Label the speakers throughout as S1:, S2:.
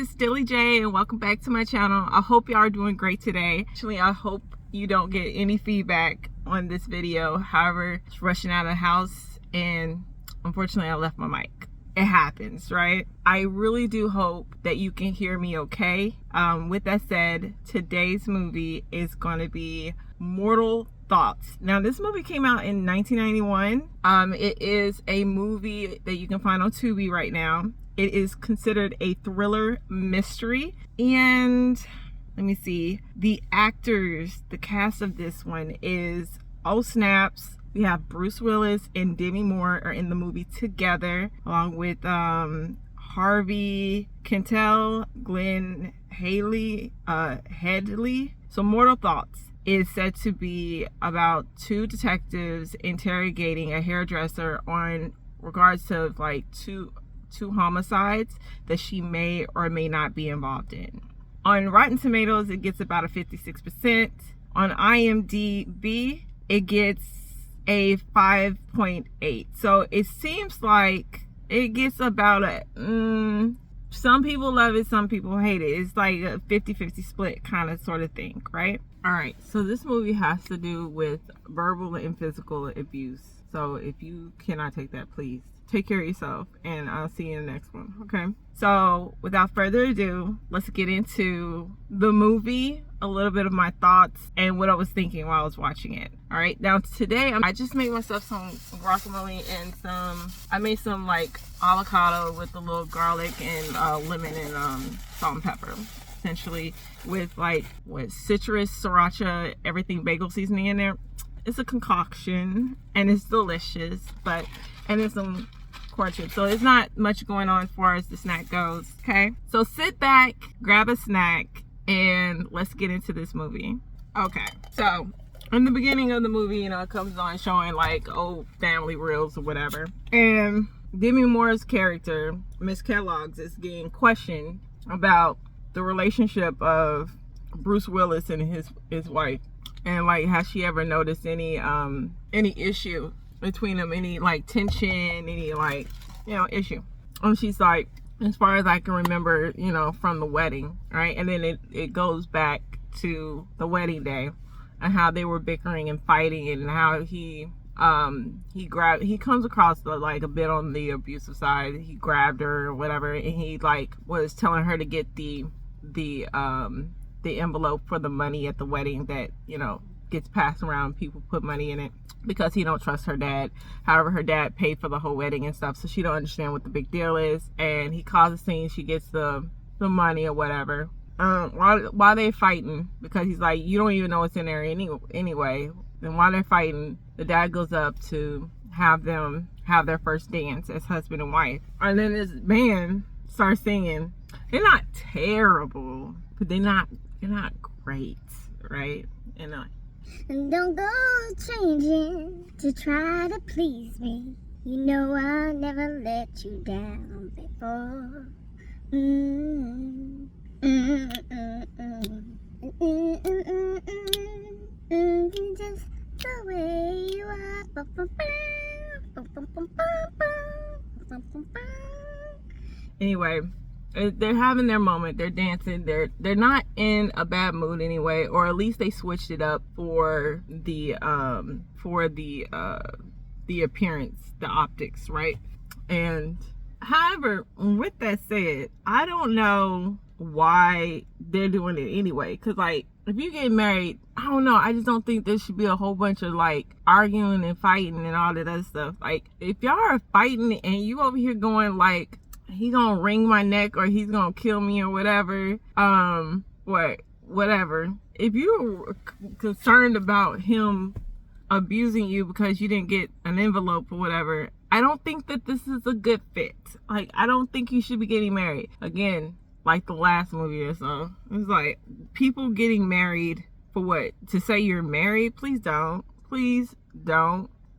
S1: it's Dilly J and welcome back to my channel. I hope y'all are doing great today. Actually, I hope you don't get any feedback on this video. However, just rushing out of the house and unfortunately I left my mic. It happens, right? I really do hope that you can hear me okay. With that said, today's movie is going to be Mortal Thoughts. Now, this movie came out in 1991. It is a movie that you can find on TUBI right now. It is considered a thriller mystery. And let me see. The actors, the cast of this one is, oh snaps, we have Bruce Willis and Demi Moore are in the movie together, along with Harvey Keitel, Glenne Headly. So Mortal Thoughts is said to be about two detectives interrogating a hairdresser on regards to like two homicides that she may or may not be involved in. On Rotten Tomatoes, it gets about a 56%. On IMDb, it gets a 5.8. So it seems like it gets about a some people love it, some people hate it. It's like a 50-50 split kind of sort of thing, right? All right, so this movie has to do with verbal and physical abuse. So if you cannot take that, please take care of yourself, and I'll see you in the next one, okay? So without further ado, let's get into the movie, a little bit of my thoughts and what I was thinking while I was watching it. All right, now today I just made myself some guacamole and I made some like avocado with a little garlic and lemon and salt and pepper, essentially, with like citrus, sriracha, everything, bagel seasoning in there. It's a concoction and it's delicious, and there's some corn chips, so it's not much going on as far as the snack goes. Okay, so sit back, grab a snack, and let's get into this movie. Okay, so in the beginning of the movie, you know, it comes on showing like old family reels or whatever, and Demi Moore's character, Miss Kellogg's, is getting questioned about the relationship of Bruce Willis and his wife, and like, has she ever noticed any issue between them, any like tension, any like, you know, issue. And she's like, as far as I can remember, you know, from the wedding, right? And then it goes back to the wedding day and how they were bickering and fighting, and how he comes across like a bit on the abusive side. He grabbed her or whatever, and he like was telling her to get the envelope for the money at the wedding that, you know, gets passed around. People put money in it because he don't trust her dad. However, her dad paid for the whole wedding and stuff, so she don't understand what the big deal is. And he causes a scene. She gets the money or whatever. While they're fighting, because he's like, you don't even know what's in there anyway. And while they're fighting, the dad goes up to have them have their first dance as husband and wife. And then this band starts singing. They're not terrible, but they're not great, right? And
S2: don't go changing to try to please me. You know I'll never let you down before. Just the way you are.
S1: Anyway, they're having their moment. They're dancing. They're not in a bad mood anyway, or at least they switched it up for the appearance, the optics, right? And however, with that said, I don't know why they're doing it anyway. Cause like, if you get married, I don't know, I just don't think there should be a whole bunch of like arguing and fighting and all that other stuff. Like, if y'all are fighting and you over here going like, he gonna wring my neck or he's gonna kill me or whatever, whatever. If you're concerned about him abusing you because you didn't get an envelope or whatever, I don't think that this is a good fit. Like, I don't think you should be getting married. Again, like the last movie or so, it's like, people getting married for what? To say you're married? Please don't.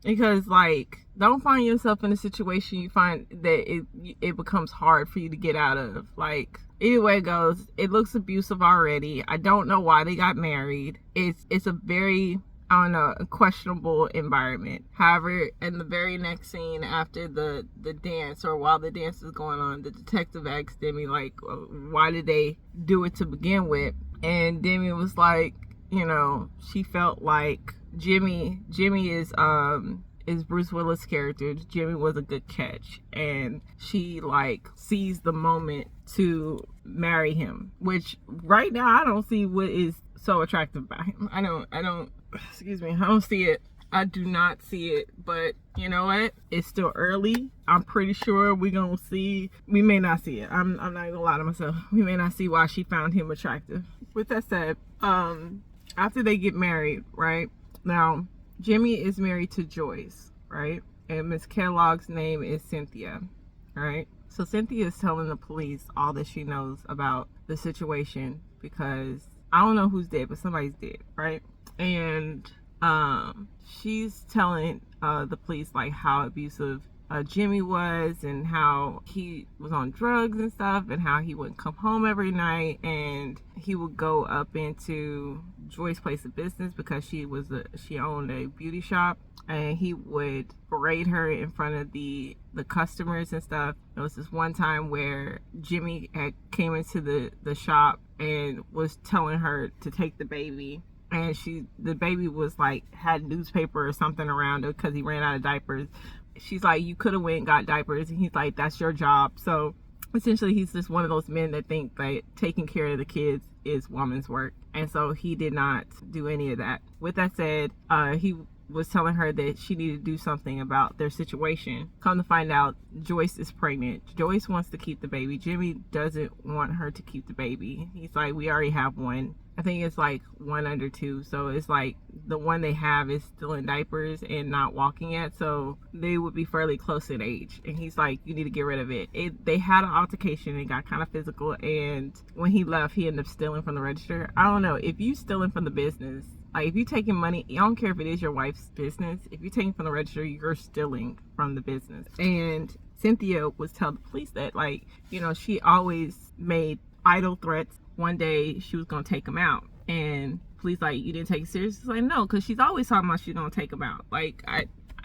S1: Because like, don't find yourself in a situation you find that it becomes hard for you to get out of. Like, either way it goes, it looks abusive already. I don't know why they got married. It's a very I don't know, a questionable environment. However, in the very next scene after the dance, or while the dance is going on, the detective asked Demi, like, why did they do it to begin with? And Demi was like, you know, she felt like Jimmy is Bruce Willis' character. Jimmy was a good catch, and she like seized the moment to marry him, which right now I don't see what is so attractive about him. I don't excuse me, I don't see it. I do not see it, but you know what? It's still early. I'm pretty sure we may not see it. I'm not gonna lie to myself. We may not see why she found him attractive. With that said, after they get married, right? Now, Jimmy is married to Joyce, right? And Miss Kellogg's name is Cynthia, right? So Cynthia is telling the police all that she knows about the situation, because I don't know who's dead, but somebody's dead, right? And she's telling the police like how abusive Jimmy was, and how he was on drugs and stuff, and how he wouldn't come home every night, and he would go up into Joyce's place of business because she owned a beauty shop, and he would berate her in front of the customers and stuff. There was this one time where Jimmy came into the shop and was telling her to take the baby, and the baby was like had newspaper or something around her because he ran out of diapers. She's like, you could have went and got diapers, and he's like, that's your job. So essentially he's just one of those men that think that taking care of the kids is woman's work, and so he did not do any of that. With that said, he was telling her that she needed to do something about their situation. Come to find out, Joyce is pregnant. Joyce wants to keep the baby. Jimmy doesn't want her to keep the baby. He's like, we already have one. I think it's like 1 under 2. So it's like the one they have is still in diapers and not walking yet. So they would be fairly close in age. And he's like, you need to get rid of it. They had an altercation and got kind of physical. And when he left, he ended up stealing from the register. I don't know. If you stealing from the business, like if you're taking money, I don't care if it is your wife's business. If you're taking from the register, you're stealing from the business. And Cynthia was telling the police that, like, you know, she always made idle threats. One day she was gonna take him out, and police like, you didn't take it serious? It's like, no, because she's always talking about she's gonna take him out. Like,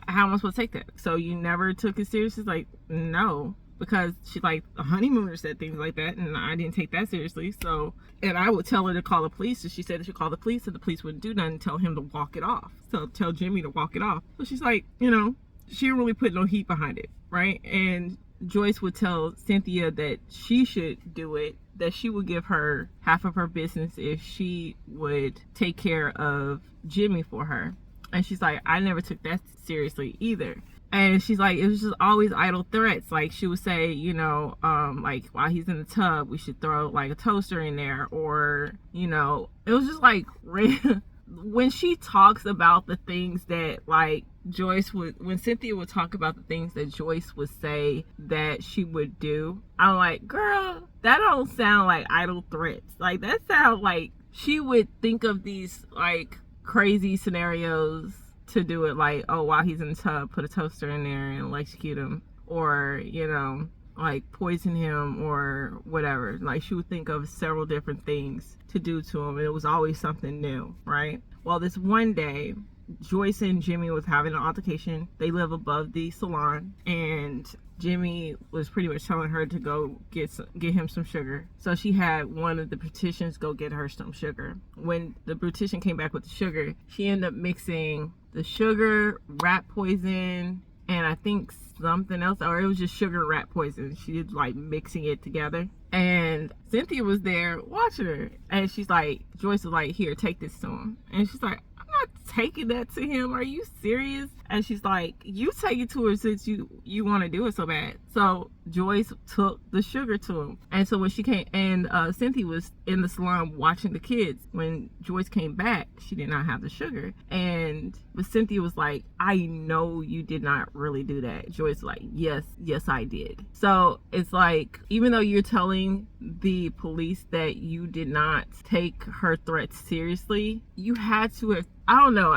S1: how am I supposed to take that? So you never took it serious? It's like, no, because she like a honeymooner said things like that, and I didn't take that seriously. So, and I would tell her to call the police, and she said that she'd call the police, and the police wouldn't do nothing, tell him to walk it off. So tell Jimmy to walk it off. So she's like, you know, she didn't really put no heat behind it, right? And Joyce would tell Cynthia that she should do it, that she would give her half of her business if she would take care of Jimmy for her. And she's like, I never took that seriously either. And she's like, it was just always idle threats. Like she would say, you know, like while he's in the tub, we should throw like a toaster in there, or, you know, it was just like when she talks about the things that like when Cynthia would talk about the things that Joyce would say that she would do, I'm like, girl, that don't sound like idle threats. Like that sounds like she would think of these like crazy scenarios to do it, like, oh, while he's in the tub, put a toaster in there and electrocute him, or, you know, like poison him or whatever. Like she would think of several different things to do to him, and it was always something new, right? Well, this one day, Joyce and Jimmy was having an altercation. They live above the salon, and Jimmy was pretty much telling her to go get him some sugar. So she had one of the beauticians go get her some sugar. When the beautician came back with the sugar, she ended up mixing the sugar, rat poison, and I think something else, or it was just sugar and rat poison. She did like mixing it together. And Cynthia was there watching her, and she's like, Joyce was like, here, take this to him. And she's like, I'm not taking that to him. Are you serious? And she's like, you take it to her since you want to do it so bad. So Joyce took the sugar to him. And so when she came, and Cynthia was in the salon watching the kids. When Joyce came back, she did not have the sugar. But Cynthia was like, I know you did not really do that. Joyce was like, yes, I did. So it's like, even though you're telling the police that you did not take her threats seriously, you had to have, I don't know,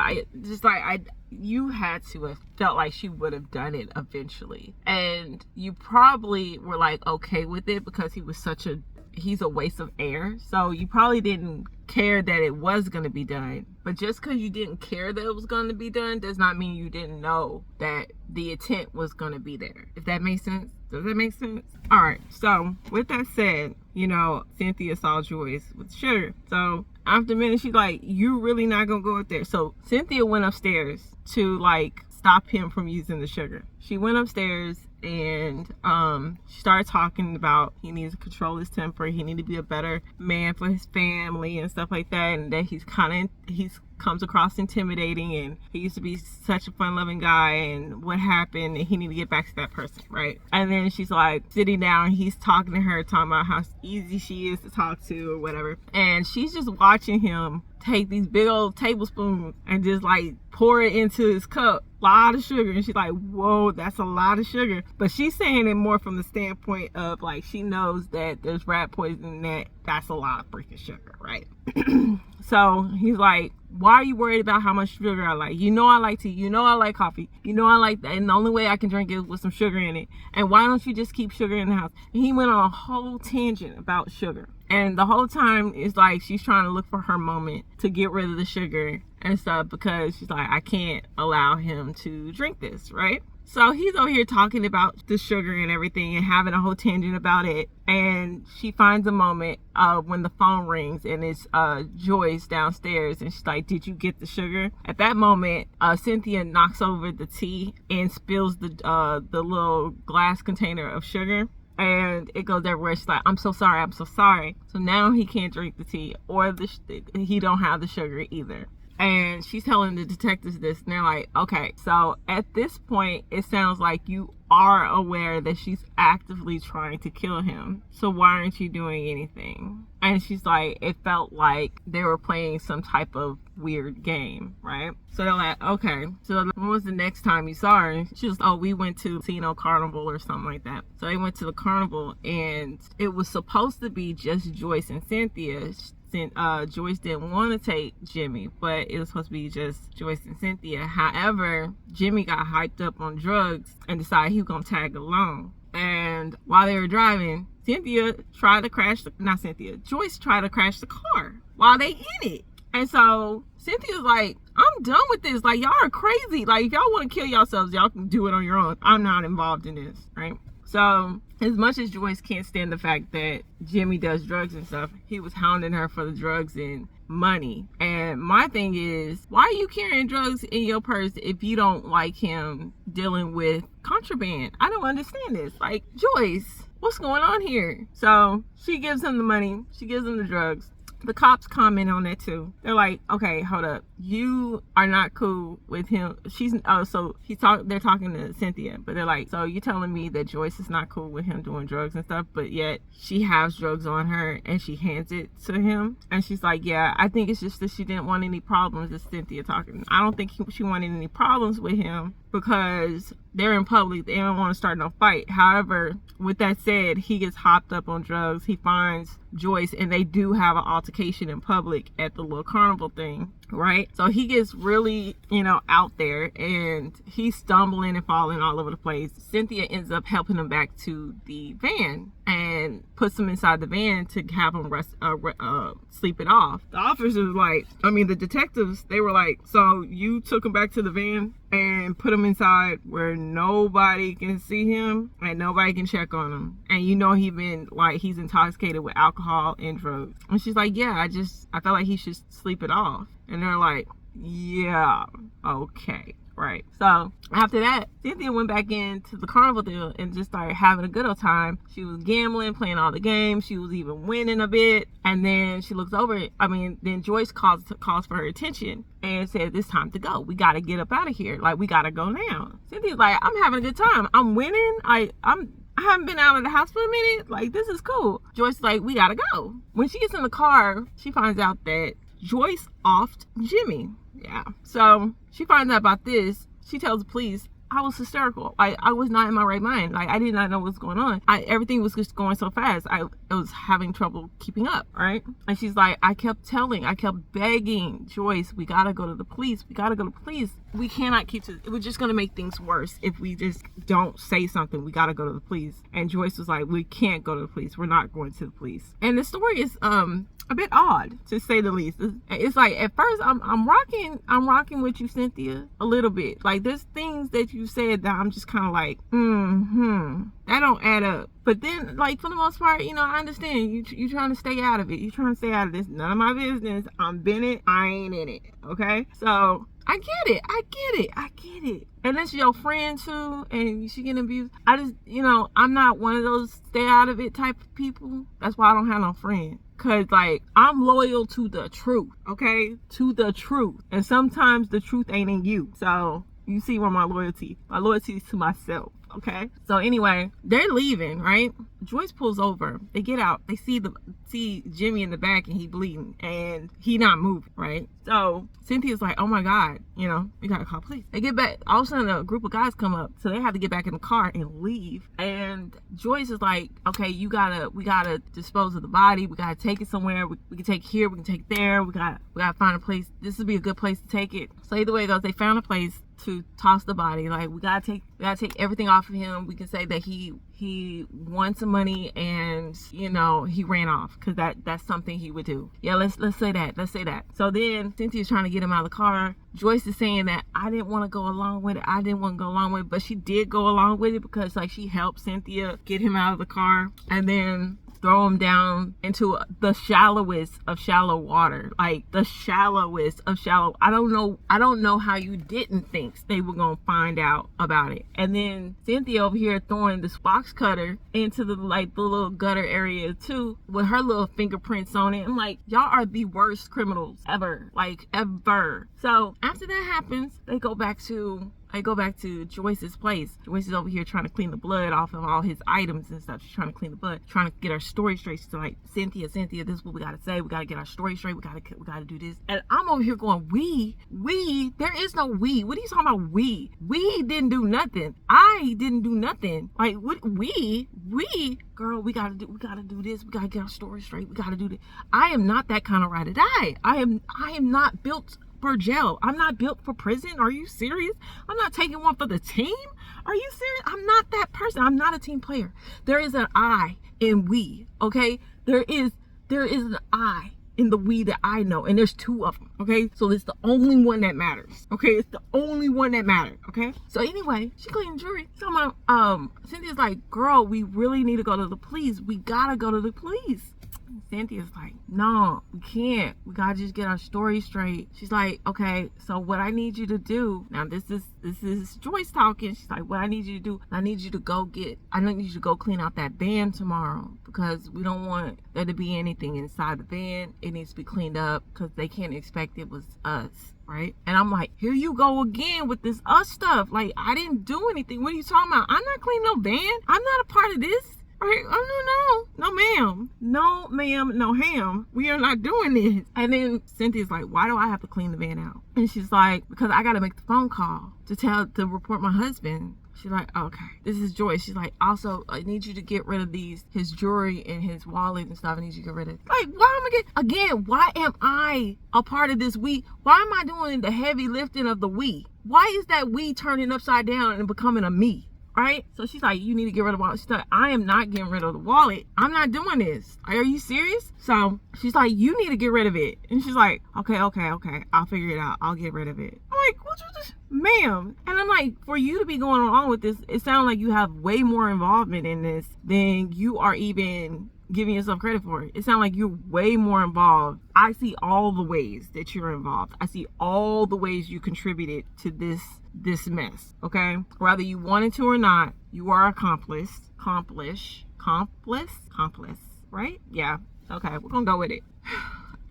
S1: you had to have felt like she would have done it eventually. And you probably were like okay with it because he was such a he's a waste of air. So you probably didn't care that it was going to be done. But just because you didn't care that it was going to be done does not mean you didn't know that the intent was going to be there. If that makes sense. Does that make sense? All right. So with that said, you know, Cynthia saw Joyce with sugar. So after a minute, she's like, you really not going to go up there? So Cynthia went upstairs to like stop him from using the sugar. She went upstairs and she started talking about he needs to control his temper, he needs to be a better man for his family and stuff like that, and that he's comes across intimidating, and he used to be such a fun-loving guy, and what happened, and he need to get back to that person, right? And then she's like sitting down, he's talking to her, talking about how easy she is to talk to or whatever, and she's just watching him take these big old tablespoons and just like pour it into his cup, a lot of sugar, and she's like, whoa, that's a lot of sugar. But she's saying it more from the standpoint of like, she knows that there's rat poison in that, that's a lot of freaking sugar, right? So he's like, why are you worried about how much sugar I like? You know I like tea, you know I like coffee, you know I like that, and the only way I can drink it is with some sugar in it, and why don't you just keep sugar in the house? And he went on a whole tangent about sugar, and the whole time it's like she's trying to look for her moment to get rid of the sugar and stuff, because she's like, I can't allow him to drink this, right? So he's over here talking about the sugar and everything and having a whole tangent about it. And she finds a moment when the phone rings, and it's Joyce downstairs, and she's like, did you get the sugar? At that moment, Cynthia knocks over the tea and spills the little glass container of sugar. And it goes everywhere. She's like, I'm so sorry, I'm so sorry. So now he can't drink the tea, or he don't have the sugar either. And she's telling the detectives this, and they're like, okay, so at this point, it sounds like you are aware that she's actively trying to kill him. So why aren't you doing anything? And she's like, it felt like they were playing some type of weird game, right? So they're like, okay, so when was the next time you saw her? She was, oh, we went to Casino Carnival or something like that. So they went to the carnival, and it was supposed to be just Joyce and Cynthia. Joyce didn't want to take Jimmy, but it was supposed to be just Joyce and Cynthia. However, Jimmy got hyped up on drugs and decided he was going to tag along. And while they were driving, Joyce tried to crash the car while they in it. And so Cynthia's like, I'm done with this. Like, y'all are crazy. Like, if y'all want to kill yourselves, y'all can do it on your own. I'm not involved in this, right? So as much as Joyce can't stand the fact that Jimmy does drugs and stuff, he was hounding her for the drugs and money. And my thing is, why are you carrying drugs in your purse if you don't like him dealing with contraband? I don't understand this. Like, Joyce, what's going on here? So she gives him the money. She gives him the drugs. The cops comment on that too. They're like, okay, hold up. You are not cool with him. They're talking to Cynthia, but they're like, so you're telling me that Joyce is not cool with him doing drugs and stuff, but yet she has drugs on her and she hands it to him? And she's like, yeah, I think it's just that she didn't want any problems with Cynthia talking. I don't think she wanted any problems with him because they're in public. They don't want to start no fight. However, with that said, he gets hopped up on drugs. He finds Joyce, and they do have an altercation in public at the little carnival thing, right? So he gets really, out there, and he's stumbling and falling all over the place. Cynthia ends up helping him back to the van and puts him inside the van to have him sleep it off. The detectives, they were like, so you took him back to the van and put him inside where nobody can see him and nobody can check on him, and he's intoxicated with alcohol and drugs. And she's like, yeah, I felt like he should sleep it off. And they're like, yeah, okay, right. So after that, Cynthia went back into the carnival deal and just started having a good old time. She was gambling, playing all the games. She was even winning a bit. And then she looks over. Then Joyce calls for her attention and said, it's time to go. We got to get up out of here. Like, we got to go now. Cynthia's like, I'm having a good time. I'm winning. I haven't been out of the house for a minute. Like, this is cool. Joyce is like, we got to go. When she gets in the car, she finds out that Joyce offed Jimmy. Yeah. So she finds out about this. She tells the police, I was hysterical. I was not in my right mind. Like, I did not know what was going on. Everything was just going so fast. I was having trouble keeping up, right? And she's like, I kept begging Joyce, we gotta go to the police. We gotta go to the police. We cannot keep to, we're just gonna make things worse if we just don't say something. We gotta go to the police. And Joyce was like, we can't go to the police. We're not going to the police. And the story is a bit odd, to say the least. It's like, at first I'm rocking with you, Cynthia, a little bit. Like, there's things that you said that I'm just kind of like, that don't add up. But then, like, for the most part, you know, I understand you trying to stay out of it. You trying to stay out of this. None of my business. I'm in it. I ain't in it. Okay? So I get it. And that's your friend too, and she getting abused. I just, you know, I'm not one of those stay out of it type of people. That's why I don't have no friend. Cause like, I'm loyal to the truth, okay? To the truth. And sometimes the truth ain't in you. So you see where my loyalty is to myself. Okay, so anyway, they're leaving, right? Joyce pulls over. They get out. They see Jimmy in the back, and he bleeding, and he not moving, right? So Cynthia's like, oh my God, you know, we gotta call police. They get back. All of a sudden, a group of guys come up, so they have to get back in the car and leave. And Joyce is like, okay, we gotta dispose of the body. We gotta take it somewhere. We can take here. We can take there. We gotta find a place. This would be a good place to take it. So either way it goes, they found a place to toss the body. Like, we gotta take everything off of him. We can say that he won some money and, you know, he ran off, because that's something he would do. Yeah, let's say that. So then Cynthia's trying to get him out of the car. Joyce is saying that I didn't want to go along with it, but she did go along with it, because like, she helped Cynthia get him out of the car and then throw him down into the shallowest of shallow water. Like, the shallowest of shallow. I don't know how you didn't think they were gonna find out about it. And then Cynthia over here throwing this box cutter into the little gutter area too, with her little fingerprints on it. I'm like, y'all are the worst criminals ever. Like, ever. So after that happens, they go back to Joyce's place. Joyce is over here trying to clean the blood off of all his items and stuff. She's trying to clean the blood, trying to get her story straight. She's like, Cynthia, this is what we gotta say. We gotta get our story straight. We gotta do this. And I'm over here going, we? There is no we. What are you talking about, we? We didn't do nothing. I didn't do nothing. Like, what? We? Girl, we gotta do this. We gotta get our story straight. We gotta do this. I am not that kind of ride or die. I am not built for jail. I'm not built for prison. Are you serious? I'm not taking one for the team. Are you serious? I'm not that person. I'm not a team player. There is an I in we, okay? There is an I in the we that I know, and there's two of them, okay? So it's the only one that matters, okay? It's the only one that matters, okay? So anyway, she cleaned jewelry. So Cynthia's like, girl, we really need to go to the police. We gotta go to the police. Cynthia's like, no, we can't. We gotta just get our story straight. She's like, okay, so what I need you to do now, this is Joyce talking. She's like, what I need you to do, I need you to go clean out that van tomorrow, because we don't want there to be anything inside the van. It needs to be cleaned up, because they can't expect it was us, right? And I'm like, here you go again with this us stuff. Like, I didn't do anything. What are you talking about? I'm not cleaning no van. I'm not a part of this. Right? Oh, no, ma'am. No, ma'am, no ham. We are not doing this. And then Cynthia's like, why do I have to clean the van out? And she's like, because I got to make the phone call to report my husband. She's like, okay. This is Joyce. She's like, also, I need you to get rid of his jewelry and his wallet and stuff. I need you to get rid of it. Like, why am I a part of this we? Why am I doing the heavy lifting of the we? Why is that we turning upside down and becoming a me? Right? So she's like, you need to get rid of the wallet. She's like, I am not getting rid of the wallet. I'm not doing this. Are you serious? So she's like, you need to get rid of it. And she's like, okay. I'll figure it out. I'll get rid of it. I'm like, what you just, ma'am? And I'm like, for you to be going along with this, it sounds like you have way more involvement in this than you are even giving yourself credit for. It sounds like you're way more involved. I see all the ways that you're involved. I see all the ways you contributed to this mess, okay? Whether you wanted to or not, you are accomplice, right? Yeah, okay, we're gonna go with it.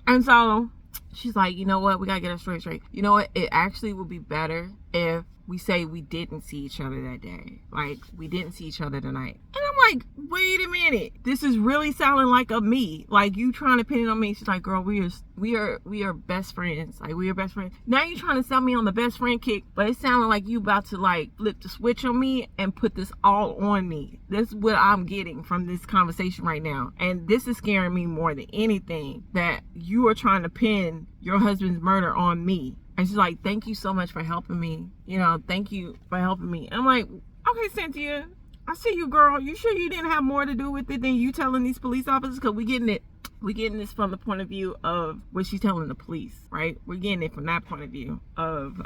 S1: And so she's like, you know what, we gotta get our story straight. You know what, it actually would be better if we say we didn't see each other that day. Like, we didn't see each other tonight. And I'm like, wait a minute, this is really sounding like a me, like you trying to pin it on me. She's like, girl, we are best friends, like we are best friends. Now you trying to sell me on the best friend kick, but it sounded like you about to like flip the switch on me and put this all on me. That's what I'm getting from this conversation right now, and this is scaring me more than anything, that you are trying to pin your husband's murder on me. And she's like, thank you so much for helping me, you know, thank you for helping me. I'm like, okay, Cynthia, I see you, girl. You sure you didn't have more to do with it than you telling these police officers? Because we getting this from the point of view of what she's telling the police, right? We're getting it from that point of view of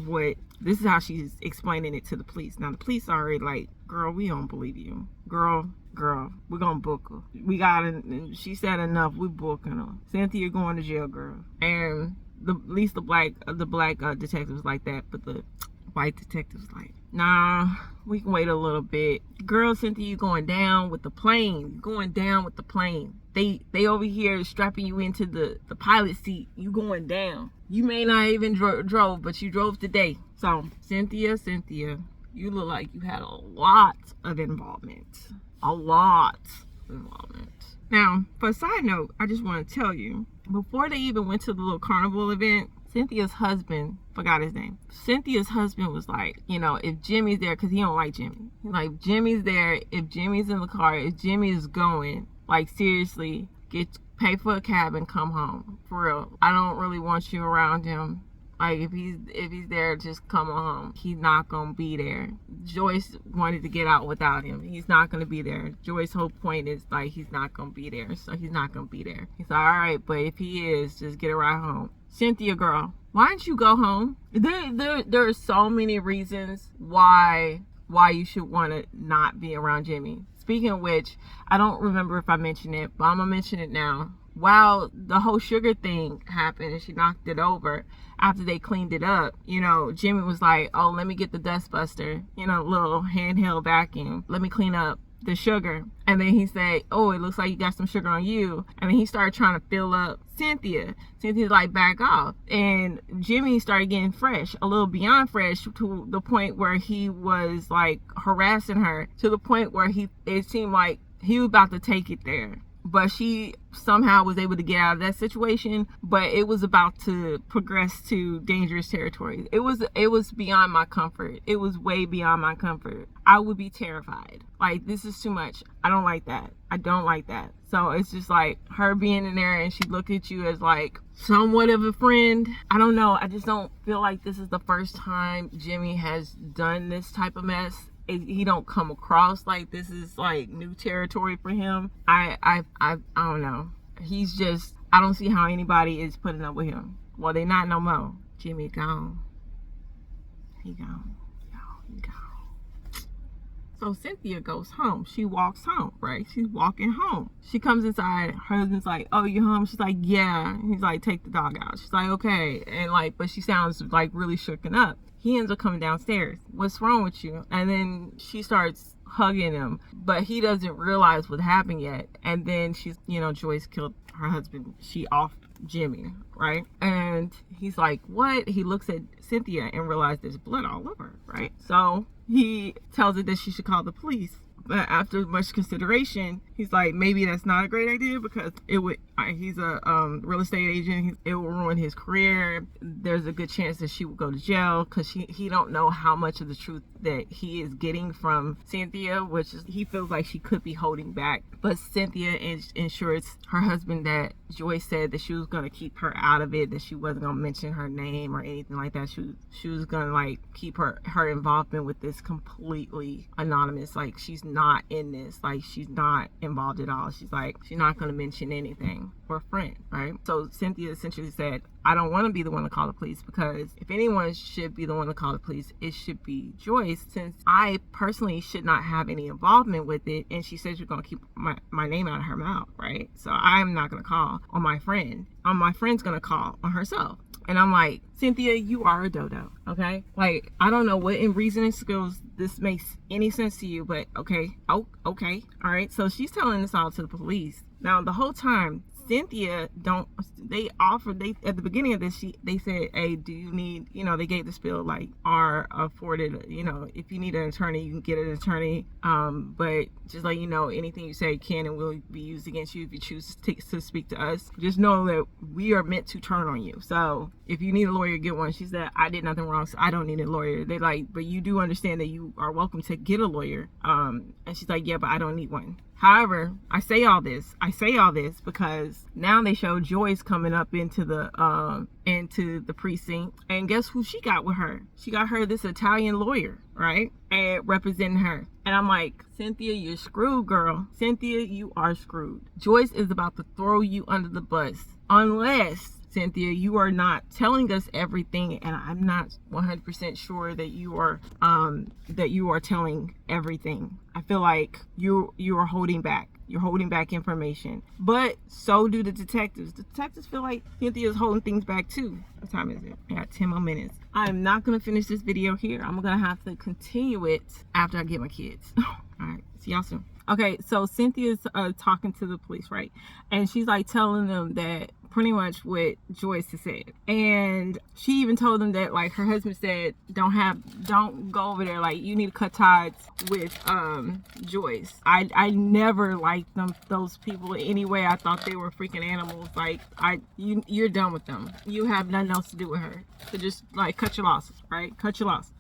S1: what, this is how she's explaining it to the police. Now the police are already like, girl, we don't believe you. Girl, we're gonna book her. We got it. She said enough. We booking her. Cynthia going to jail, girl. And at least the black detective was like that, but the white detective was like, nah, we can wait a little bit. Girl, Cynthia, you going down with the plane. You going down with the plane. They over here strapping you into the pilot seat. You going down. You may not even drove, but you drove today. So Cynthia, you look like you had a lot of involvement. A lot of involvement. Now, for a side note, I just want to tell you, before they even went to the little carnival event, Cynthia's husband, forgot his name. Cynthia's husband was like, you know, if Jimmy's there, because he don't like Jimmy. He's like, Jimmy's there, if Jimmy's in the car, if Jimmy is going, like seriously, pay for a cab and come home. For real. I don't really want you around him. Like if he's there, just come on home. He's not gonna be there. Joyce wanted to get out without him. He's not gonna be there. Joyce's whole point is like he's not gonna be there, so he's not gonna be there. He's like, all right, but if he is, just get a ride home. Cynthia, girl, why don't you go home? There are so many reasons why you should want to not be around Jimmy. Speaking of which, I don't remember if I mentioned it, but I'm gonna mention it now. While the whole sugar thing happened and she knocked it over, after they cleaned it up, you know, Jimmy was like, oh, let me get the dustbuster, you know, little handheld vacuum. Let me clean up the sugar. And then he said, oh, it looks like you got some sugar on you. And then he started trying to fill up Cynthia. Cynthia's like, back off. And Jimmy started getting fresh, a little beyond fresh, to the point where he was like harassing her, to the point where it seemed like he was about to take it there. But she somehow was able to get out of that situation, but it was about to progress to dangerous territory. It was beyond my comfort. It was way beyond my comfort. I would be terrified. Like, this is too much. I don't like that. I don't like that. So it's just like her being in there and she looked at you as like somewhat of a friend. I don't know. I just don't feel like this is the first time Jimmy has done this type of mess. He don't come across like this is like new territory for him. I don't know. He's just, I don't see how anybody is putting up with him. Well, they not no more. Jimmy gone. He gone. He gone. So Cynthia goes home. She walks home, right? She's walking home. She comes inside. Her husband's like, oh, you home? She's like, yeah. He's like, take the dog out. She's like, okay. And like, but she sounds like really shooken up. He ends up coming downstairs. What's wrong with you? And then she starts hugging him, but he doesn't realize what happened yet. And then she's, you know, Joyce killed her husband. She offed Jimmy, right? And he's like, what? He looks at Cynthia and realizes there's blood all over her, right? So he tells her that she should call the police. But after much consideration, he's like, maybe that's not a great idea because it would, he's a real estate agent. It will ruin his career. There's a good chance that she would go to jail because he don't know how much of the truth that he is getting from Cynthia, which is, he feels like she could be holding back. But Cynthia ensures her husband that Joyce said that she was going to keep her out of it, that she wasn't going to mention her name or anything like that. She was going to like keep her involvement with this completely anonymous. Like, she's not in this. Like, she's not involved at all. She's like, she's not going to mention anything. We're a friend, right? So Cynthia essentially said, I don't want to be the one to call the police, because if anyone should be the one to call the police, it should be Joyce, since I personally should not have any involvement with it. And she says you're going to keep my name out of her mouth, right? So I'm not going to call on my friend. My friend's going to call on herself. And I'm like, Cynthia, you are a dodo, okay? Like, I don't know what in reasoning skills this makes any sense to you, but okay. Oh, okay. All right. So she's telling this all to the police. Now, the whole time, Cynthia at the beginning of this, they said, hey, do you need, they gave the spiel like, are afforded, if you need an attorney, you can get an attorney, but just let you know, anything you say can and will be used against you if you choose to speak to us. Just know that we are meant to turn on you. So if you need a lawyer, get one. She said, I did nothing wrong, so I don't need a lawyer. They like, but you do understand that you are welcome to get a lawyer. And she's like, yeah, but I don't need one. However, I say all this because now they show Joyce coming up into the precinct, and guess who she got with her? She got her this Italian lawyer, right? And representing her. And I'm like, Cynthia, you're screwed, girl. Cynthia, you are screwed. Joyce is about to throw you under the bus unless, Cynthia, you are not telling us everything, and I'm not 100% sure that you are telling everything. I feel like you are holding back. You're holding back information, but so do the detectives. The detectives feel like Cynthia is holding things back too. What time is it? I got 10 more minutes. I'm not gonna finish this video here. I'm gonna have to continue it after I get my kids. All right, see y'all soon. Okay, so Cynthia's talking to the police, right? And she's like telling them that pretty much what Joyce has said. And she even told them that like her husband said, don't go over there. Like, you need to cut ties with Joyce. I never liked those people anyway. I thought they were freaking animals. Like, you're done with them. You have nothing else to do with her. So just like cut your losses, right? Cut your losses.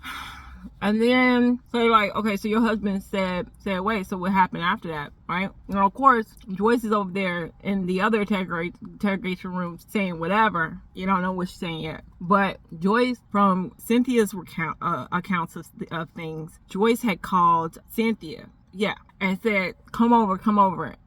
S1: And then, so like, okay, so your husband said, wait, so what happened after that, right? And of course, Joyce is over there in the other interrogation room saying whatever. You don't know what she's saying yet. But Joyce, from Cynthia's accounts of things, Joyce had called Cynthia. Yeah. And said, come over.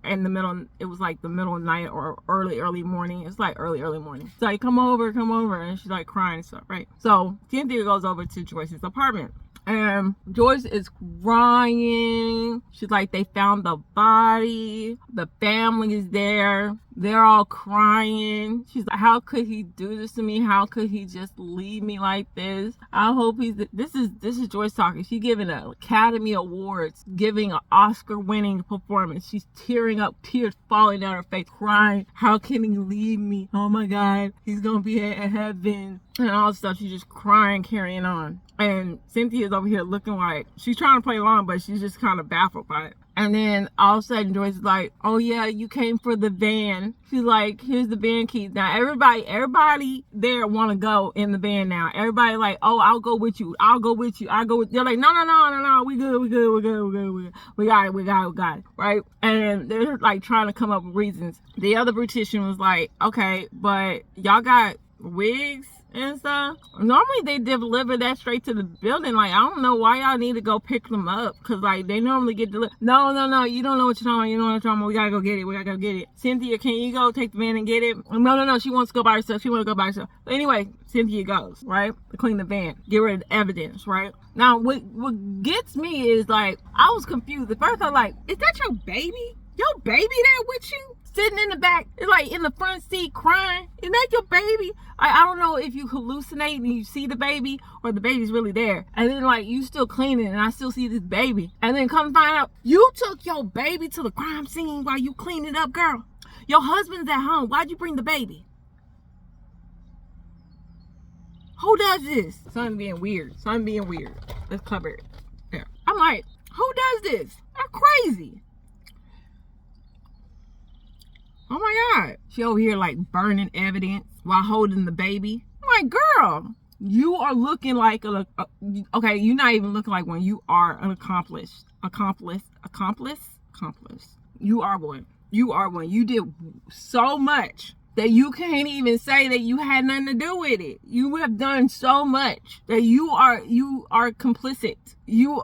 S1: In the middle, it was like the middle of the night or early morning. It's like early morning. It's like, come over. And she's like crying and stuff, right? So Cynthia goes over to Joyce's apartment. And Joyce is crying. She's like, they found the body. The family is there. They're all crying. She's like, how could he do this to me? How could he just leave me like this? I hope this is Joyce talking. She's giving an Academy Awards, giving an Oscar-winning performance. She's tearing up, tears falling down her face, crying. How can he leave me? Oh my God, he's gonna be at heaven and all this stuff. She's just crying, carrying on. And Cynthia's over here looking like she's trying to play along, but she's just kind of baffled by it. And then all of a sudden Joyce is like, oh yeah, you came for the van. She's like, here's the van keys. Now everybody there want to go in the van now. Everybody like, oh, I'll go with you. They're like, no, we good. We got it. Right? And they're like trying to come up with reasons. The other beautician was like, okay, but y'all got wigs and stuff. Normally they deliver that straight to the building. Like, I don't know why y'all need to go pick them up, because like they normally get delivered. No, you don't know what you're talking about. We gotta go get it. Cynthia, can you go take the van and get it? No, she wants to go by herself. But anyway, Cynthia goes, right, to clean the van, get rid of the evidence, right? Now what gets me is like, I was confused at first. I was like, is that your baby there with you, sitting in the back, like in the front seat crying? Is that your baby? I don't know if you hallucinate and you see the baby, or the baby's really there, and then like you still cleaning and I still see this baby, and then come find out you took your baby to the crime scene while you cleaned it up. Girl, your husband's at home. Why'd you bring the baby? Who does this? Something being weird. Let's cover it. Yeah. I'm like, who does this? They're crazy. Oh my God. She over here like burning evidence while holding the baby. I'm like, girl, you are looking like okay, you're not even looking like one. You are an accomplice. You are one. You did so much that you can't even say that you had nothing to do with it. You have done so much that you are complicit. You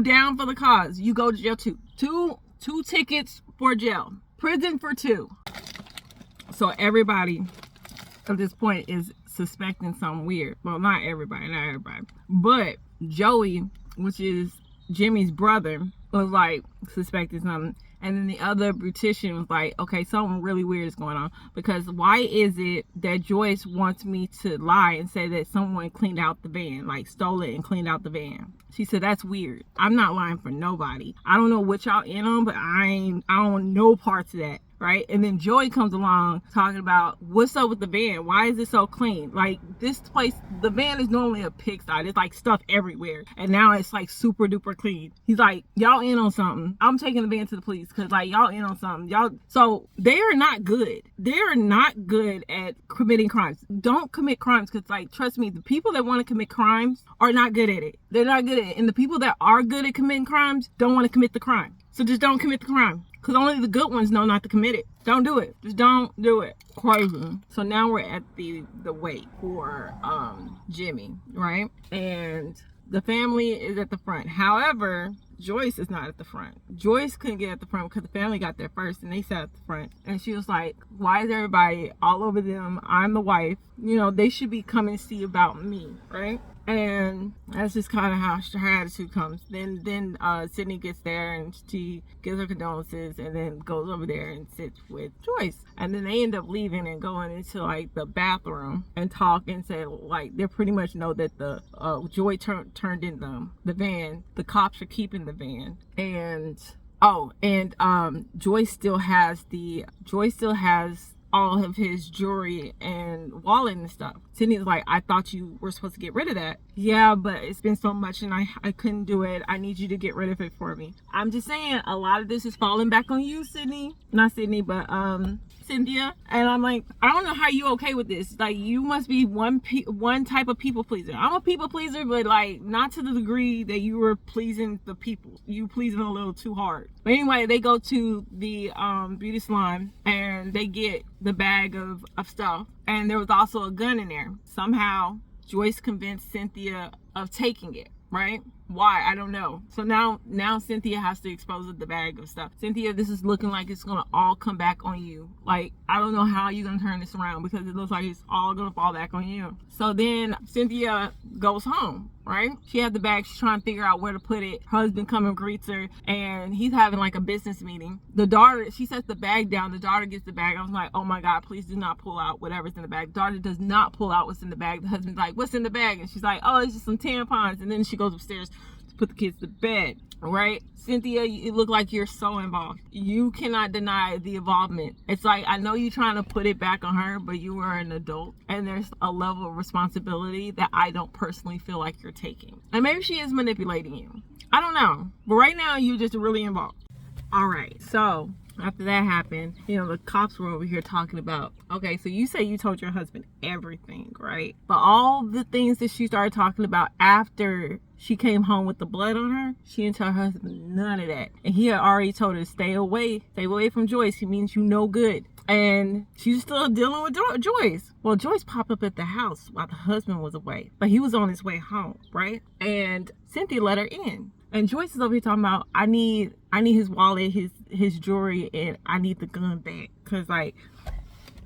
S1: down for the cause. You go to jail too. Two tickets for jail. Prison for 2. So everybody at this point is suspecting something weird. Well, not everybody. But Joey, which is Jimmy's brother, was like suspecting something. And then the other beautician was like, okay, something really weird is going on. Because why is it that Joyce wants me to lie and say that someone cleaned out the van, like stole it and cleaned out the van? She said, that's weird. I'm not lying for nobody. I don't know what y'all in on, but I don't know parts of that. right? And then Joy comes along talking about what's up with the van. Why is it so clean? Like, this place, the van is normally a pigsty. There's like stuff everywhere, and now it's like super duper clean. He's like, y'all in on something. I'm taking the van to the police because like y'all in on something. Y'all, so they are not good. They are not good at committing crimes. Don't commit crimes, because like, trust me, the people that want to commit crimes are not good at it. They're not good at it. And the people that are good at committing crimes don't want to commit the crime. So just don't commit the crime, because only the good ones know not to commit it. Don't do it. Just don't do it. Crazy. So now we're at the wake for Jimmy, right? And the family is at the front. However, Joyce is not at the front. Joyce couldn't get at the front because the family got there first and they sat at the front. And she was like, why is everybody all over them? I'm the wife. You know, they should be coming to see about me, right? And that's just kind of how her attitude comes. Then Sydney gets there and she gives her condolences and then goes over there and sits with Joyce. And then they end up leaving and going into like the bathroom and talk and say like they pretty much know that the Joy turned in the van. The cops are keeping the van. And Joyce still has all of his jewelry and wallet and stuff. Sydney's like, I thought you were supposed to get rid of that. Yeah, but it's been so much and I couldn't do it. I need you to get rid of it for me. I'm just saying, a lot of this is falling back on you, Sydney. Not Sydney, but Cynthia. And I'm like, I don't know how you okay with this. Like, you must be one type of people pleaser. I'm a people pleaser, but like not to the degree that you were pleasing the people. You pleasing a little too hard. But anyway, they go to the beauty salon and they get the bag of stuff, and there was also a gun in there. Somehow Joyce convinced Cynthia of taking it, right? Why? I don't know. So now Cynthia has to expose the bag of stuff. Cynthia, this is looking like it's gonna all come back on you. Like, I don't know how you're gonna turn this around, because it looks like it's all gonna fall back on you. So then Cynthia goes home, right? She had the bag. She's trying to figure out where to put it. Her husband comes and greets her, and he's having like a business meeting. The daughter, she sets the bag down. The daughter gets the bag. I was like, oh my God, please do not pull out whatever's in the bag. The daughter does not pull out what's in the bag. The husband's like, what's in the bag? And she's like, oh, it's just some tampons. And then she goes upstairs to put the kids to bed, right? Cynthia, you look like you're so involved. You cannot deny the involvement. It's like, I know you're trying to put it back on her, but you are an adult, and there's a level of responsibility that I don't personally feel like you're taking. And maybe she is manipulating you. I don't know. But right now, you're just really involved. All right. So after that happened, you know, the cops were over here talking about, okay, so you say you told your husband everything, right? But all the things that she started talking about after she came home with the blood on her, she didn't tell her husband none of that. And he had already told her to stay away from Joyce. He means you no good. And she's still dealing with Joyce. Well, Joyce popped up at the house while the husband was away, but he was on his way home, right? And Cynthia let her in. And Joyce is over here talking about, I need his wallet, his jewelry, and I need the gun back. Cause like,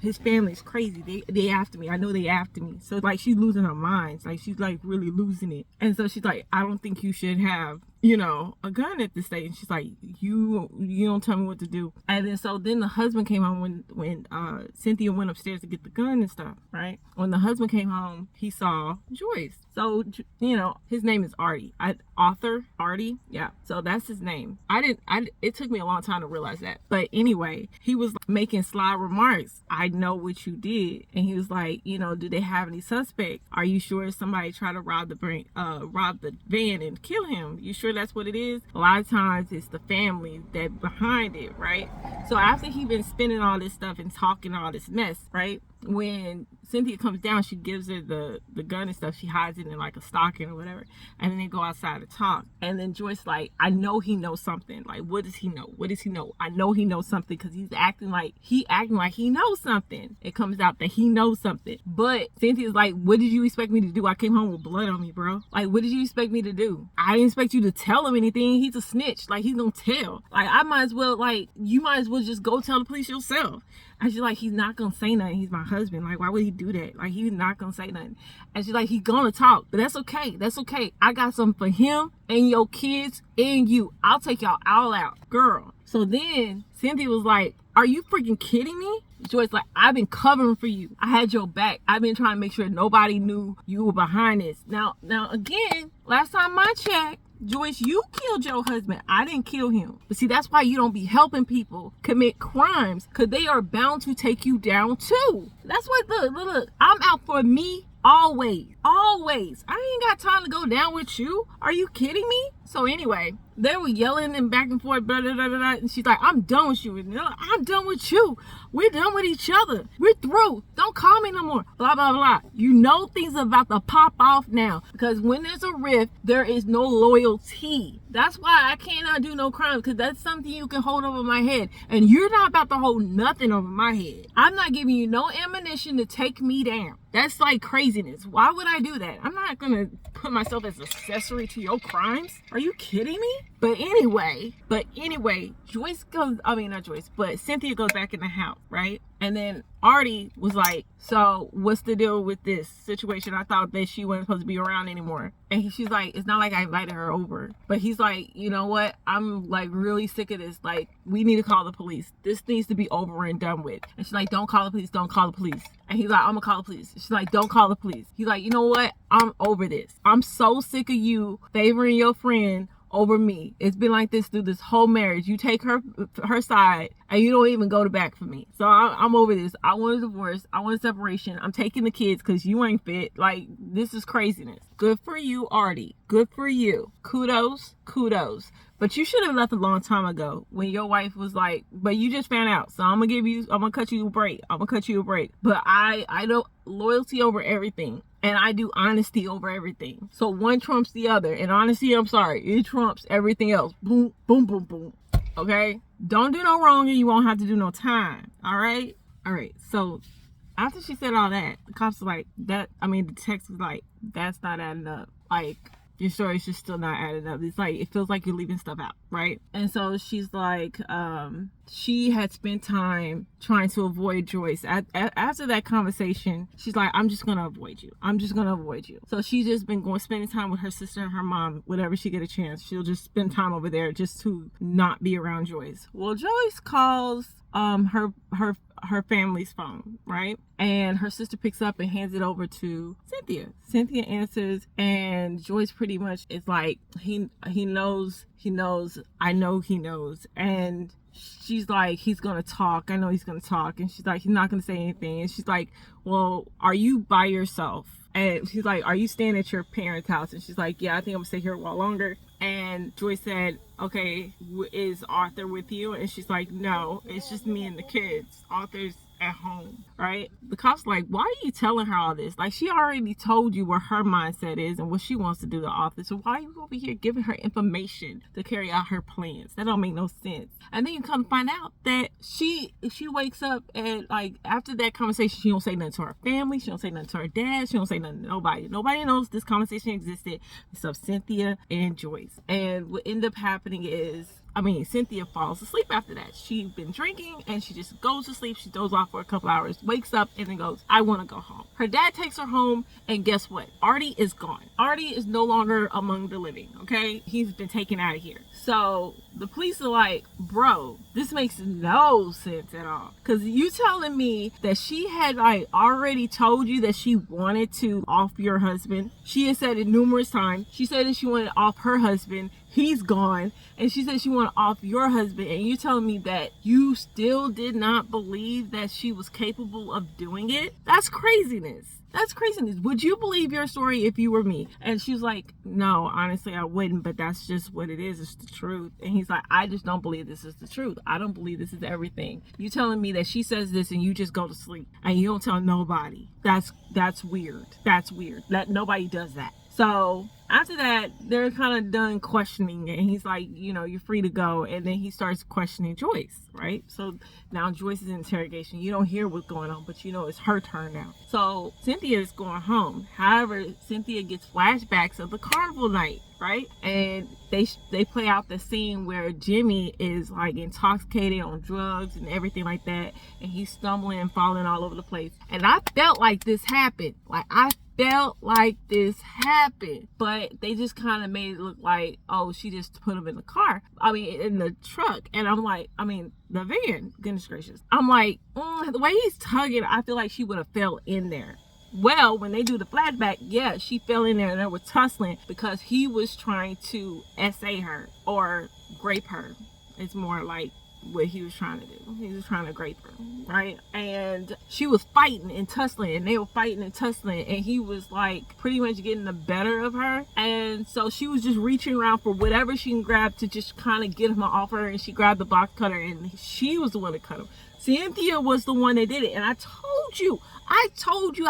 S1: his family's crazy. They after me. I know they after me. So like, she's losing her mind. Like, she's like really losing it. And so she's like, I don't think you should have, you know, a gun at this stage. And she's like, you don't tell me what to do. And then the husband came home when Cynthia went upstairs to get the gun and stuff, right? When the husband came home, he saw Joyce. So, you know, his name is Artie. Artie. Yeah. So that's his name. It took me a long time to realize that. But anyway, he was like, making sly remarks. I know what you did. And he was like, you know, do they have any suspects? Are you sure somebody tried to rob the van and kill him? You sure that's what it is? A lot of times it's the family that behind it, right? So after he been spinning all this stuff and talking all this mess, right? When Cynthia comes down, she gives her the gun and stuff. She hides it in like a stocking or whatever. And then they go outside to talk. And then Joyce like, I know he knows something. Like, what does he know? What does he know? I know he knows something, because he's acting like he knows something. It comes out that he knows something. But Cynthia's like, what did you expect me to do? I came home with blood on me, bro. Like, what did you expect me to do? I didn't expect you to tell him anything. He's a snitch. Like, he's gonna tell. Like, you might as well just go tell the police yourself. And she's like, he's not gonna say nothing. He's my husband. Like, why would he do that? Like, he's not gonna say nothing. And she's like, he's gonna talk. But that's okay. That's okay. I got something for him and your kids and you. I'll take y'all all out. Girl. So then Cynthia was like, are you freaking kidding me? Joyce like, I've been covering for you. I had your back. I've been trying to make sure nobody knew you were behind this. Now again, last time I checked, Joyce, you killed your husband. I didn't kill him. But see, that's why you don't be helping people commit crimes, because they are bound to take you down too. That's what, look, I'm out for me always. Always. I ain't got time to go down with you. Are you kidding me? So anyway, they were yelling and back and forth, blah, blah, blah, blah, and she's like, I'm done with you. And they're like, I'm done with you. We're done with each other. We're through. Don't call me no more. Blah, blah, blah. You know things are about to pop off now, because when there's a rift, there is no loyalty. That's why I cannot do no crime, because that's something you can hold over my head. And you're not about to hold nothing over my head. I'm not giving you no ammunition to take me down. That's like craziness. Why would I do that? I'm not going to put myself as accessory to your crimes. Are you kidding me? But anyway, Joyce goes, I mean, not Joyce, but Cynthia goes back in the house, right? And then Artie was like, so what's the deal with this situation? I thought that she wasn't supposed to be around anymore. And she's like, it's not like I invited her over. But he's like, you know what? I'm like really sick of this. Like, we need to call the police. This needs to be over and done with. And she's like, don't call the police. Don't call the police. And he's like, I'm gonna call the police. She's like, don't call the police. He's like, you know what? I'm over this. I'm so sick of you favoring your friend over me. It's been like this through this whole marriage. You take her side and you don't even go to bat for me. So I'm over this. I want a divorce. I want a separation. I'm taking the kids because you ain't fit. Like, this is craziness. Good for you, Artie. Good for you. Kudos. But you should have left a long time ago when your wife was like, but you just found out. So I'm gonna cut you a break. But I know loyalty over everything. And I do honesty over everything. So one trumps the other. And honesty, I'm sorry, it trumps everything else. Boom, boom, boom, boom. Okay? Don't do no wrong and you won't have to do no time. All right? So after she said all that, the cops were like, the text was like, that's not adding up. Like, your story's just still not adding up. It's like, it feels like you're leaving stuff out, right? And so she's like, she had spent time trying to avoid Joyce. After that conversation, she's like, I'm just gonna avoid you. So she's just been spending time with her sister and her mom. Whenever she get a chance, she'll just spend time over there just to not be around Joyce. Well, Joyce calls her family's phone, right? And her sister picks up and hands it over to Cynthia. Cynthia answers, and Joyce pretty much is like, he knows, I know he knows. And she's like, he's gonna talk. I know he's gonna talk. And she's like, he's not gonna say anything. And she's like, well, are you by yourself? And she's like, are you staying at your parents' house? And she's like, yeah, I think I'm gonna stay here a while longer. And Joyce said, okay, is Arthur with you? And she's like, no, it's just me and the kids. Arthur's at home, right? The cops like, why are you telling her all this? Like, she already told you where her mindset is and what she wants to do to Arthur. So why are you over here giving her information to carry out her plans? That don't make no sense. And then you come to find out that she wakes up and, like, after that conversation, she don't say nothing to her family. She don't say nothing to her dad. She don't say nothing to nobody. Nobody knows this conversation existed except Cynthia and Joyce. And what ended up happening is, Cynthia falls asleep after that. She'd been drinking and she just goes to sleep. She dozes off for a couple hours, wakes up and then goes, I want to go home. Her dad takes her home, and guess what? Artie is gone. Artie is no longer among the living, okay? He's been taken out of here. So the police are like, bro, this makes no sense at all. Because you telling me that she had already told you that she wanted to off your husband. She has said it numerous times. She said that she wanted off her husband. He's gone. And she said she wanted off your husband. And you telling me that you still did not believe that she was capable of doing it? That's craziness. Would you believe your story if you were me? And she was like, no, honestly, I wouldn't, but that's just what it is. It's the truth. And he's like, I just don't believe this is the truth. I don't believe this is everything. You telling me that she says this and you just go to sleep and you don't tell nobody. That's weird. That nobody does that. So after that, they're kind of done questioning, and he's like, you're free to go. And then he starts questioning Joyce, right? So now Joyce is in interrogation. You don't hear what's going on, but it's her turn now. So Cynthia is going home. However, Cynthia gets flashbacks of the carnival night, right? And they play out the scene where Jimmy is like intoxicated on drugs and everything like that, and he's stumbling and falling all over the place. And I felt like this happened. But they just kind of made it look like, oh, she just put him in the car. In the truck. And I'm like, the van, goodness gracious. I'm like, the way he's tugging, I feel like she would have fell in there. Well, when they do the flashback, yeah, she fell in there and they were tussling because he was trying to SA her or grape her. It's more like what he was trying to do. He was trying to grape her, right? And she was fighting and tussling, and they were fighting and tussling, and he was like pretty much getting the better of her. And so she was just reaching around for whatever she can grab to just kind of get him off her, and she grabbed the box cutter, and she was the one that cut him. Cynthia was the one that did it, and I told you I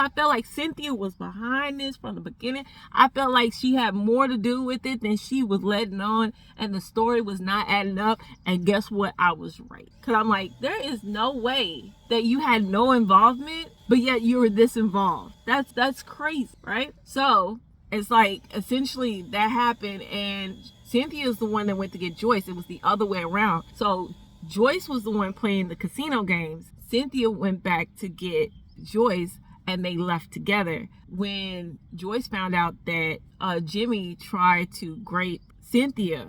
S1: felt like Cynthia was behind this from the beginning. I felt like she had more to do with it than she was letting on, and the story was not adding up. And guess what? I was right, because I'm like, there is no way that you had no involvement, but yet you were this involved. That's crazy, right? So it's like essentially that happened, and Cynthia's the one that went to get Joyce. It was the other way around. So Joyce was the one playing the casino games. Cynthia went back to get Joyce, and they left together. When Joyce found out that Jimmy tried to grape Cynthia,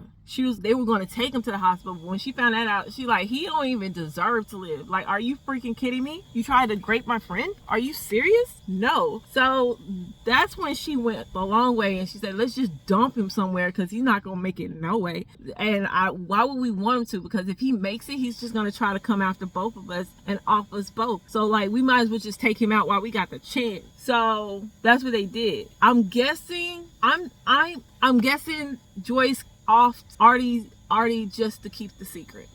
S1: they were going to take him to the hospital. But when she found that out, she like, he don't even deserve to live. Like, are you freaking kidding me? You tried to grape my friend? Are you serious? No. So that's when she went the long way, and she said, let's just dump him somewhere, because he's not going to make it no way. And why would we want him to? Because if he makes it, he's just going to try to come after both of us and off us both. So like, we might as well just take him out while we got the chance. So that's what they did. I'm guessing Joyce off Artie just to keep the secret,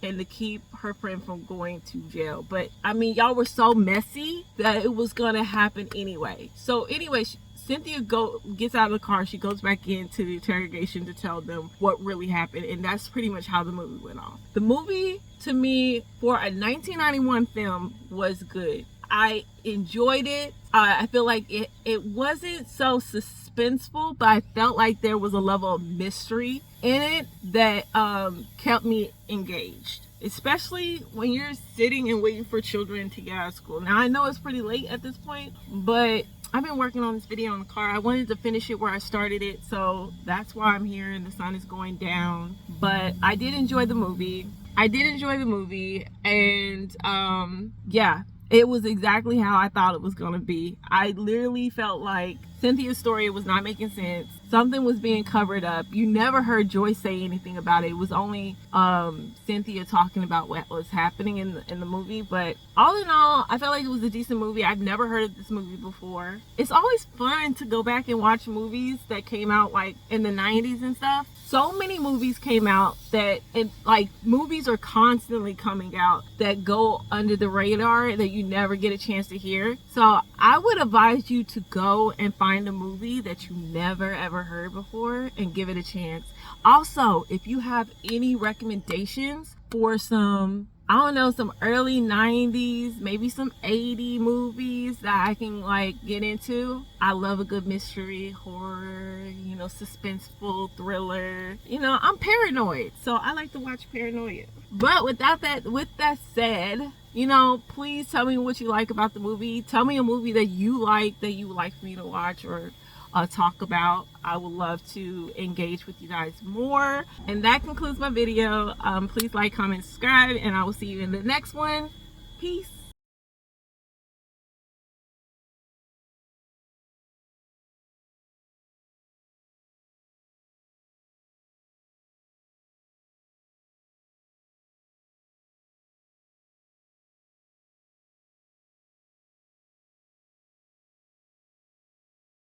S1: and to keep her friend from going to jail. But I mean, y'all were so messy that it was gonna happen anyway. So anyway, Cynthia gets out of the car. She goes back into the interrogation to tell them what really happened, and that's pretty much how the movie went off. The movie, to me, for a 1991 film, was good. I enjoyed it. I feel like it wasn't so suspenseful, but I felt like there was a level of mystery in it that kept me engaged, especially when you're sitting and waiting for children to get out of school. Now, I know it's pretty late at this point, but I've been working on this video in the car. I wanted to finish it where I started it, so that's why I'm here, and the sun is going down. But I did enjoy the movie. And yeah, it was exactly how I thought it was going to be. I literally felt like Cynthia's story was not making sense. Something was being covered up. You never heard Joyce say anything about it. It was only Cynthia talking about what was happening in the movie. But all in all, I felt like it was a decent movie. I've never heard of this movie before. It's always fun to go back and watch movies that came out like in the 90s and stuff. So many movies came out that, movies are constantly coming out that go under the radar that you never get a chance to hear. So I would advise you to go and find a movie that you never ever heard before and give it a chance. Also, if you have any recommendations for some early 90s, maybe some 80 movies that I can get into. I love a good mystery, horror, suspenseful thriller. I'm paranoid, so I like to watch Paranoia. But with that said, please tell me what you like about the movie. Tell me a movie that you like for me to watch or talk about. I would love to engage with you guys more. And that concludes my video. Please like, comment, subscribe, and I will see you in the next one. Peace.